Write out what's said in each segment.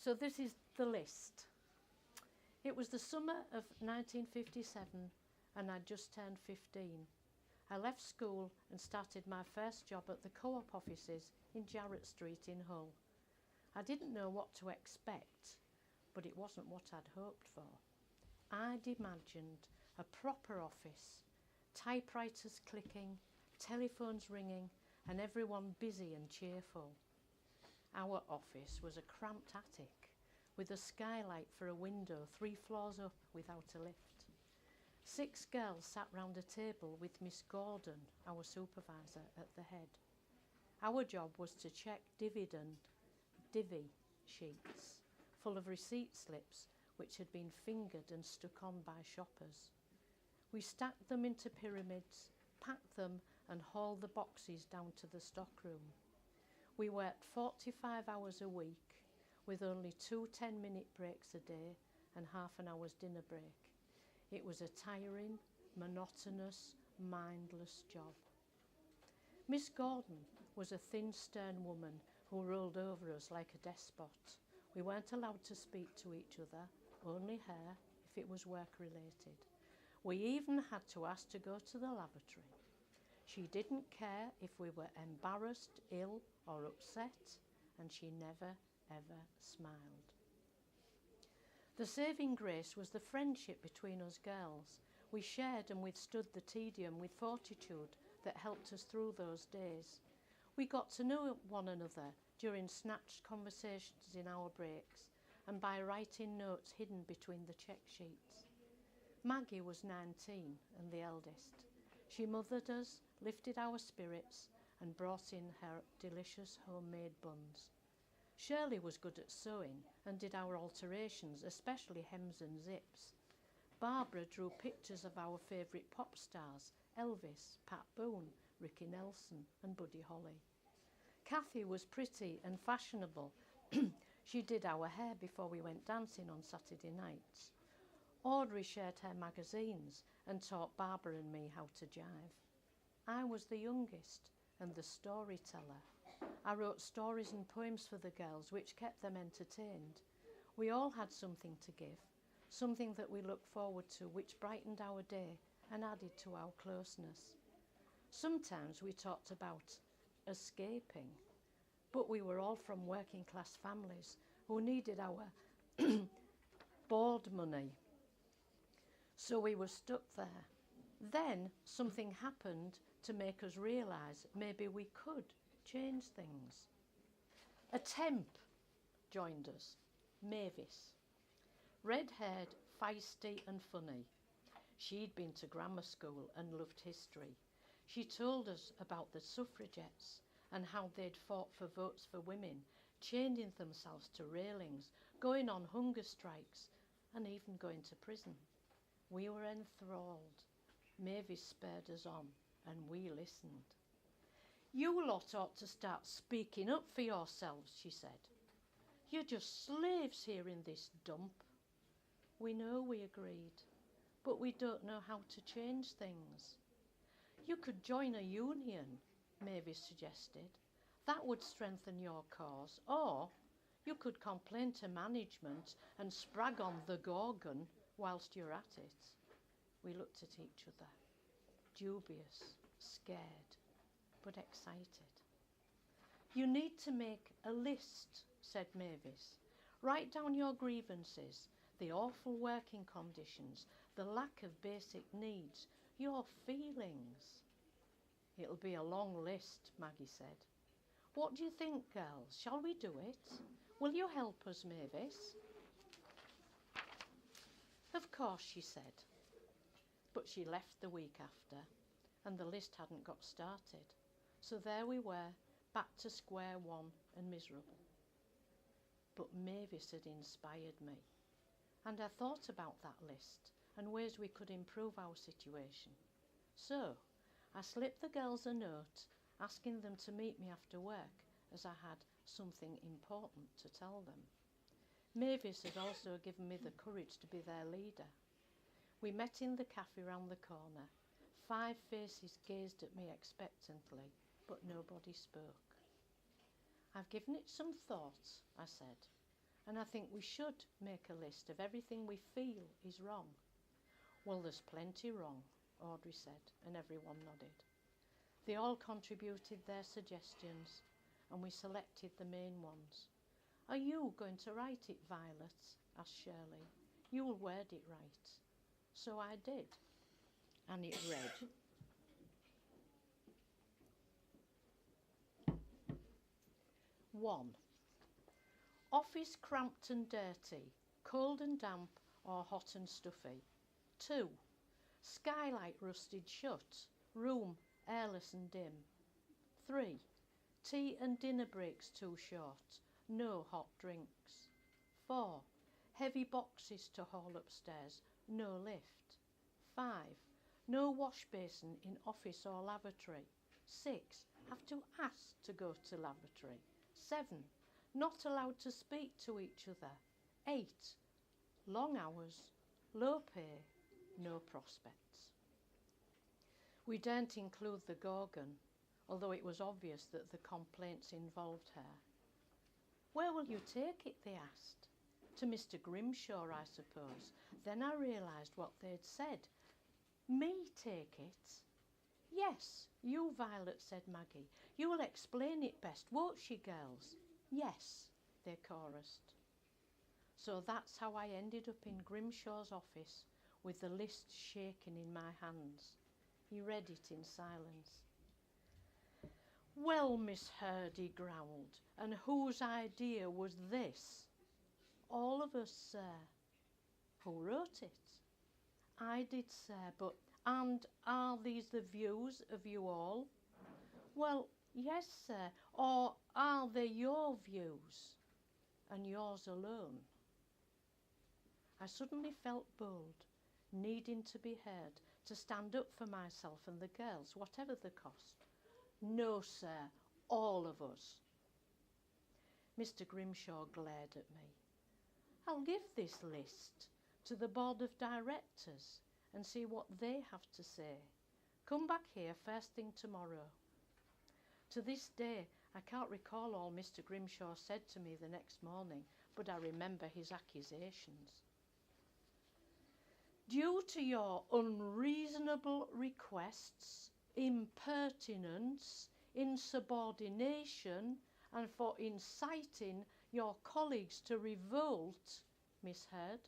So this is the list. It was the summer of 1957 and I'd just turned 15. I left school and started my first job at the Co-op offices in Jarrett Street in Hull. I didn't know what to expect, but it wasn't what I'd hoped for. I'd imagined a proper office, typewriters clicking, telephones ringing, and everyone busy and cheerful. Our office was a cramped attic with a skylight for a window 3 floors up without a lift. 6 girls sat round a table with Miss Gordon, our supervisor, at the head. Our job was to check divvy sheets full of receipt slips which had been fingered and stuck on by shoppers. We stacked them into pyramids, packed them and hauled the boxes down to the stockroom. We worked 45 hours a week with only 2 10-minute breaks a day and half an hour's dinner break. It was a tiring, monotonous, mindless job. Miss Gordon was a thin, stern woman who ruled over us like a despot. We weren't allowed to speak to each other, only her, if it was work-related. We even had to ask to go to the lavatory. She didn't care if we were embarrassed, ill or upset, and she never, ever smiled. The saving grace was the friendship between us girls. We shared and withstood the tedium with fortitude that helped us through those days. We got to know one another during snatched conversations in our breaks and by writing notes hidden between the check sheets. Maggie was 19 and the eldest. She mothered us, lifted our spirits and brought in her delicious homemade buns. Shirley was good at sewing and did our alterations, especially hems and zips. Barbara drew pictures of our favourite pop stars, Elvis, Pat Boone, Ricky Nelson and Buddy Holly. Kathy was pretty and fashionable. She did our hair before we went dancing on Saturday nights. Audrey shared her magazines and taught Barbara and me how to jive. I was the youngest and the storyteller. I wrote stories and poems for the girls which kept them entertained. We all had something to give, something that we looked forward to which brightened our day and added to our closeness. Sometimes we talked about escaping, but we were all from working class families who needed our board money. So we were stuck there. Then something happened to make us realise maybe we could change things. A temp joined us, Mavis. Red-haired, feisty and funny. She'd been to grammar school and loved history. She told us about the suffragettes and how they'd fought for votes for women, chaining themselves to railings, going on hunger strikes and even going to prison. We were enthralled. Mavis spurred us on and we listened. "You lot ought to start speaking up for yourselves," she said. "You're just slaves here in this dump." "We know," we agreed, "but we don't know how to change things." "You could join a union," Mavis suggested. "That would strengthen your cause. Or you could complain to management and sprag on the Gorgon whilst you're at it." We looked at each other, dubious, scared, but excited. "You need to make a list," said Mavis. "Write down your grievances, the awful working conditions, the lack of basic needs, your feelings." "It'll be a long list," Maggie said. "What do you think, girls? Shall we do it? Will you help us, Mavis?" "Of course," she said. But she left the week after, and the list hadn't got started. So there we were, back to square one and miserable. But Mavis had inspired me, and I thought about that list and ways we could improve our situation. So I slipped the girls a note asking them to meet me after work as I had something important to tell them. Mavis had also given me the courage to be their leader. We met in the cafe round the corner. 5 faces gazed at me expectantly, but nobody spoke. "I've given it some thought," I said. and I think we should make a list of everything we feel is wrong. Well, there's plenty wrong, Audrey said, and everyone nodded. They all contributed their suggestions, and we selected the main ones. Are you going to write it, Violet? Asked Shirley. You'll word it right. So I did, and it read, 1. Office cramped and dirty, cold and damp or hot and stuffy. 2. Skylight rusted shut, room airless and dim. 3. Tea and dinner breaks too short, no hot drinks. 4. Heavy boxes to haul upstairs, no lift. 5. No wash basin in office or lavatory. 6. Have to ask to go to lavatory. 7. Not allowed to speak to each other. 8. Long hours, low pay, no prospects. We daren't include the Gorgon, although it was obvious that the complaints involved her. Where will you take it, they asked. To Mr. Grimshaw, I suppose. Then I realised what they'd said. Me take it? Yes, you, Violet, said Maggie. You will explain it best, won't she, girls? Yes, they chorused. So that's how I ended up in Grimshaw's office, with the list shaking in my hands. He read it in silence. Well, Miss Hurd, he growled, and whose idea was this? All of us, sir. Who wrote it? I did, sir, but and are these the views of you all? Well, yes, sir, or are they your views, and yours alone? I suddenly felt bold, needing to be heard, to stand up for myself and the girls, whatever the cost. No, sir, all of us. Mr. Grimshaw glared at me. I'll give this list to the board of directors and see what they have to say. Come back here first thing tomorrow. To this day, I can't recall all Mr. Grimshaw said to me the next morning, but I remember his accusations. Due to your unreasonable requests, impertinence, insubordination, and for inciting your colleagues to revolt, Miss Hurd,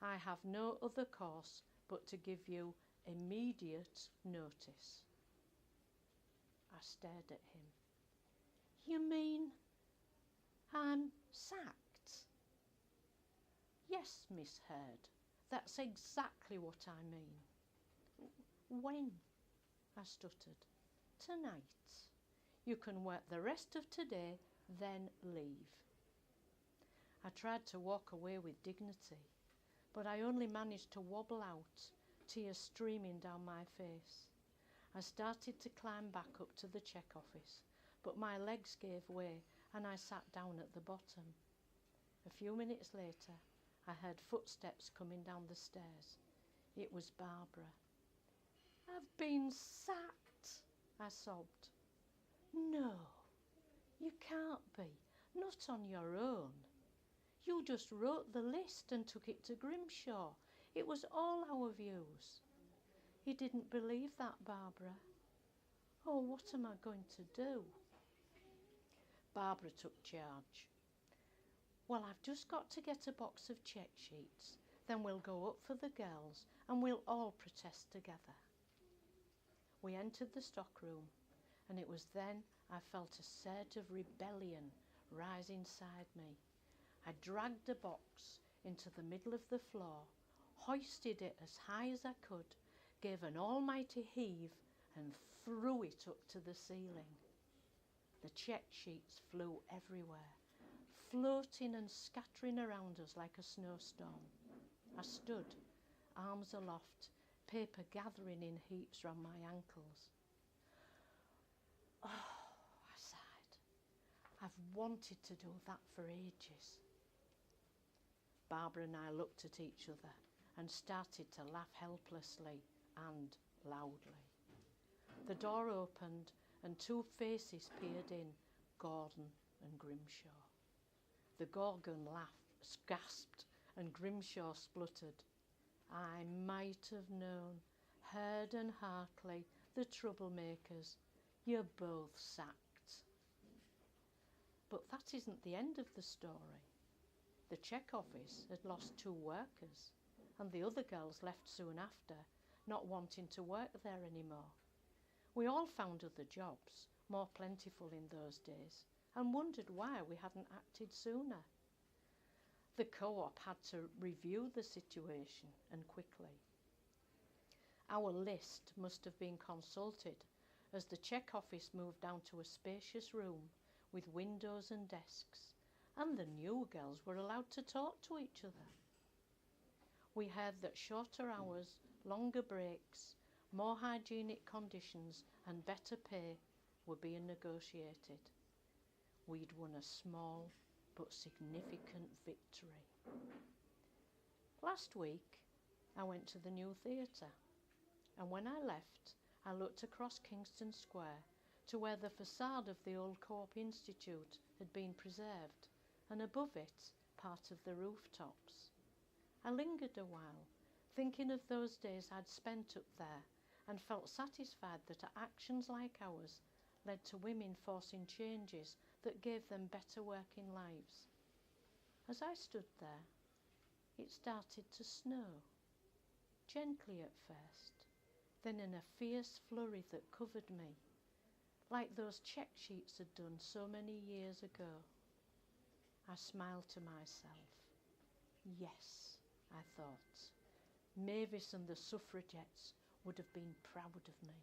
I have no other course but to give you immediate notice. I stared at him. You mean I'm sacked? Yes, Miss Hurd, that's exactly what I mean. When? I stuttered. Tonight. You can work the rest of today, then leave. I tried to walk away with dignity, but I only managed to wobble out, tears streaming down my face. I started to climb back up to the check office, but my legs gave way and I sat down at the bottom. A few minutes later, I heard footsteps coming down the stairs. It was Barbara. I've been sacked, I sobbed. No, you can't be, not on your own. You just wrote the list and took it to Grimshaw. It was all our views. He didn't believe that, Barbara. Oh, what am I going to do? Barbara took charge. Well, I've just got to get a box of check sheets. Then we'll go up for the girls and we'll all protest together. We entered the stockroom, and it was then I felt a surge of rebellion rise inside me. I dragged the box into the middle of the floor, hoisted it as high as I could, gave an almighty heave and threw it up to the ceiling. The check sheets flew everywhere, floating and scattering around us like a snowstorm. I stood, arms aloft, paper gathering in heaps round my ankles. Oh, I sighed. I've wanted to do that for ages. Barbara and I looked at each other and started to laugh helplessly and loudly. The door opened and two faces peered in, Gordon and Grimshaw. The Gorgon laughed, gasped, and Grimshaw spluttered. I might have known, Hurd and Hartley, the troublemakers. You're both sacked. But that isn't the end of the story. The check office had lost 2 workers, and the other girls left soon after, not wanting to work there anymore. We all found other jobs, more plentiful in those days, and wondered why we hadn't acted sooner. The co-op had to review the situation, and quickly. Our list must have been consulted as the check office moved down to a spacious room with windows and desks, and the new girls were allowed to talk to each other. We heard that shorter hours, longer breaks, more hygienic conditions and better pay were being negotiated. We'd won a small but significant victory. Last week, I went to the new theatre, and when I left, I looked across Kingston Square to where the facade of the old Co-op Institute had been preserved, and above it, part of the rooftops. I lingered a while, thinking of those days I'd spent up there, and felt satisfied that actions like ours led to women forcing changes that gave them better working lives. As I stood there, it started to snow, gently at first, then in a fierce flurry that covered me, like those check sheets had done so many years ago. I smiled to myself. Yes, I thought, Mavis and the suffragettes would have been proud of me.